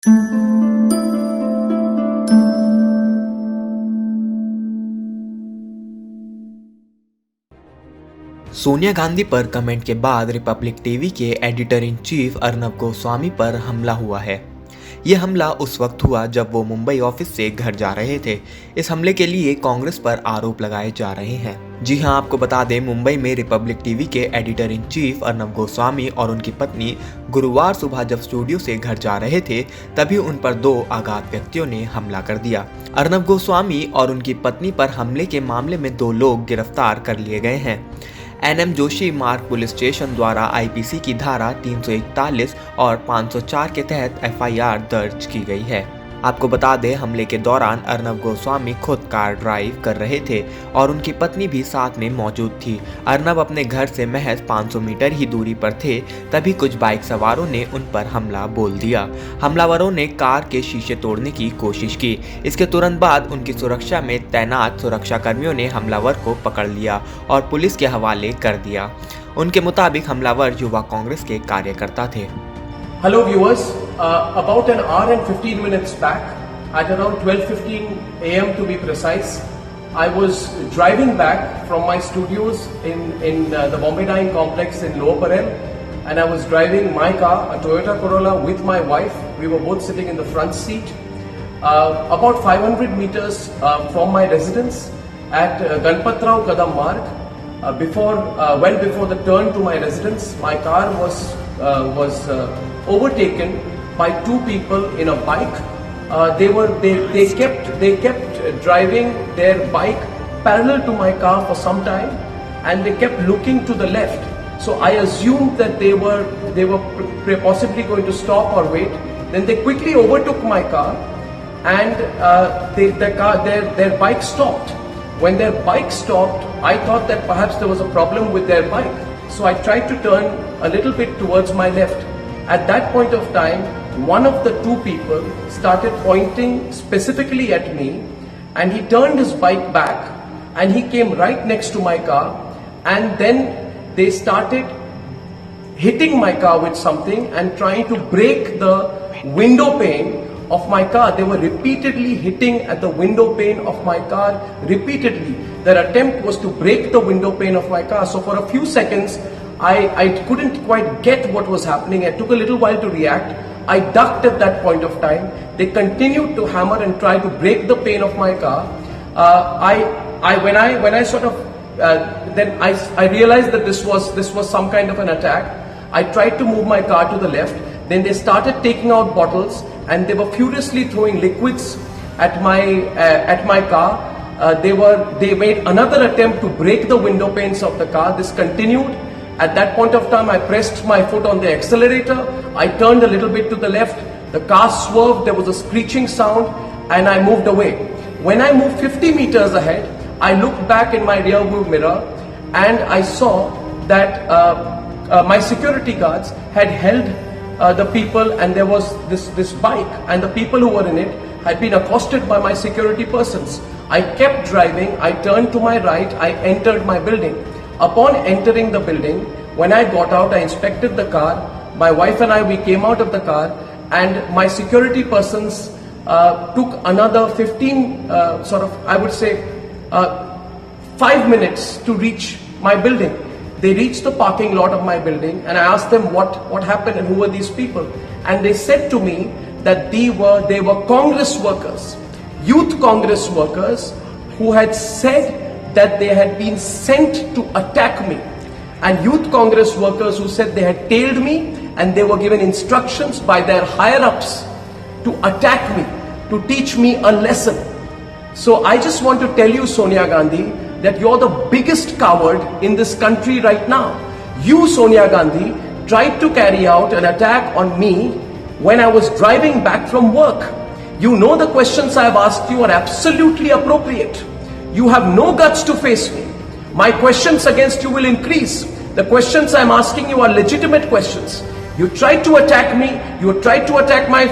सोनिया गांधी पर कमेंट के बाद रिपब्लिक टीवी के editor in chief Arnab Goswami पर हमला हुआ है। ये हमला उस वक्त हुआ जब वो मुंबई ऑफिस से घर जा रहे थे। इस हमले के लिए कांग्रेस पर आरोप लगाए जा रहे हैं। जी हां, आपको बता दें, मुंबई में रिपब्लिक टीवी के editor in chief Arnab Goswami और उनकी पत्नी गुरुवार सुबह जब स्टूडियो से घर जा रहे थे, तभी उन पर दो अज्ञात व्यक्तियों ने हमला कर दिया। अर्नब गोस्वामी और उनकी पत्नी पर हमले के मामले में दो लोग गिरफ्तार कर लिए गए हैं। एनएम जोशी मार्ग पुलिस स्टेशन द्वारा आईपीसी की धारा 341 और 504 के तहत एफआईआर दर्ज की गई है। आपको बता दें, हमले के दौरान अर्नब गोस्वामी खुद कार ड्राइव कर रहे थे और उनकी पत्नी भी साथ में मौजूद थी। अर्नब अपने घर से महज 500 मीटर ही दूरी पर थे, तभी कुछ बाइक सवारों ने उन पर हमला बोल दिया। हमलावरों ने कार के शीशे तोड़ने की कोशिश की। इसके तुरंत बाद उनकी सुरक्षा में तैनात सुरक्षा कर्मियों ने हमलावर को पकड़ लिया और पुलिस के हवाले कर दिया। उनके मुताबिक हमलावर युवा कांग्रेस के कार्यकर्ता थे। Hello viewers, about an hour and 15 minutes back, at around 12:15 AM to be precise, I was driving back from my studios in the Bombay Dyeing Complex in Lower Parel, and I was driving my car, a Toyota Corolla, with my wife. We were both sitting in the front seat. About 500 meters from my residence at Ganpatrao Kadam Marg, well before the turn to my residence, my car was overtaken by two people in a bike. They kept driving their bike parallel to my car for some time, and they kept looking to the left. So I assumed that they were possibly going to stop or wait. Then they quickly overtook my car, and their bike stopped. When their bike stopped, I thought that perhaps there was a problem with their bike. So I tried to turn a little bit towards my left. At that point of time, one of the two people started pointing specifically at me, and he turned his bike back and he came right next to my car, and then they started hitting my car with something and trying to break the window pane of my car. They were repeatedly hitting at the window pane of my car, repeatedly. Their attempt was to break the window pane of my car. So for a few seconds, I couldn't quite get what was happening. It took a little while to react. I ducked at that point of time. They continued to hammer and try to break the pane of my car. When I sort of then I realized that this was some kind of an attack. I tried to move my car to the left. Then they started taking out bottles, and they were furiously throwing liquids at my car. They made another attempt to break the window panes of the car. This continued. At that point of time, I pressed my foot on the accelerator. I turned a little bit to the left. The car swerved. There was a screeching sound, and I moved away. When I moved 50 meters ahead, I looked back in my rear view mirror, and I saw that my security guards had held the people, and there was this bike, and the people who were in it had been accosted by my security persons. I kept driving. I turned to my right. I entered my building. Upon entering the building, when I got out, I inspected the car. My wife and I, we came out of the car, and my security persons took another 5 minutes to reach my building. They reached the parking lot of my building, and I asked them what happened and who were these people. And they said to me that they were Congress workers, youth Congress workers, who had said that they had been sent to attack me, and youth Congress workers who said they had tailed me, and they were given instructions by their higher-ups to attack me, to teach me a lesson. So I just want to tell you, Sonia Gandhi, that you're the biggest coward in this country right now. You, Sonia Gandhi, tried to carry out an attack on me when I was driving back from work. You know the questions I have asked you are absolutely appropriate. You have no guts to face me. My questions against you will increase. The questions I'm asking you are legitimate questions. You tried to attack me. You tried to attack my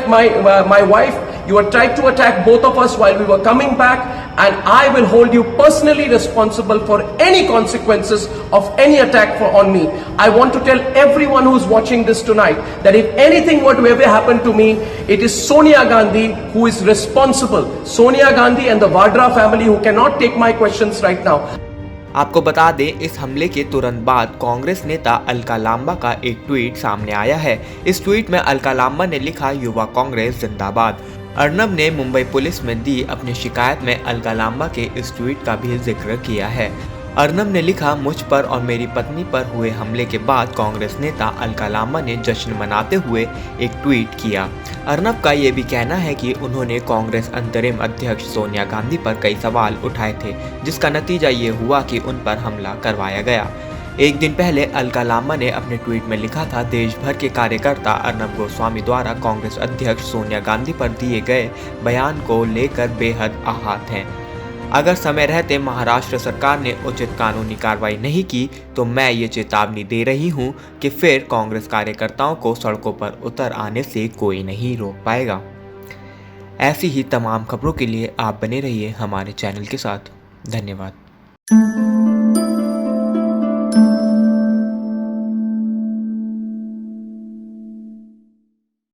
wife. You had tried to attack both of us while we were coming back, and I will hold you personally responsible for any consequences of any attack on me. I want to tell everyone who's watching this tonight that if anything were to ever happen to me, it is Sonia Gandhi who is responsible. Sonia Gandhi and the Vadra family who cannot take my questions right now. आपको बता दें, इस हमले के तुरंत बाद कांग्रेस नेता अलका लांबा का एक ट्वीट सामने आया है। इस ट्वीट में अलका लांबा ने लिखा, युवा कांग्रेस जिंदाबाद। अर्नब ने मुंबई पुलिस में दी अपनी शिकायत में अलका लांबा के इस ट्वीट का भी जिक्र किया है। अर्नब ने लिखा, मुझ पर और मेरी पत्नी पर हुए हमले के बाद कांग्रेस नेता अलका लांबा ने जश्न मनाते हुए एक ट्वीट किया। अर्नब का ये भी कहना है कि उन्होंने कांग्रेस अंतरिम अध्यक्ष सोनिया गांधी पर कई सवाल उठाए थे, जिसका नतीजा ये हुआ कि उन पर हमला करवाया गया। एक दिन पहले अलका लांबा ने अपने ट्वीट में लिखा था, देश भर के कार्यकर्ता अर्नब गोस्वामी द्वारा कांग्रेस अध्यक्ष सोनिया गांधी पर दिए गए बयान को लेकर बेहद आहत हैं। अगर समय रहते महाराष्ट्र सरकार ने उचित कानूनी कार्रवाई नहीं की तो मैं ये चेतावनी दे रही हूँ कि फिर कांग्रेस कार्यकर्ताओं को सड़कों पर उतर आने से कोई नहीं रोक पाएगा। ऐसी ही तमाम खबरों के लिए आप बने रहिए हमारे चैनल के साथ। धन्यवाद।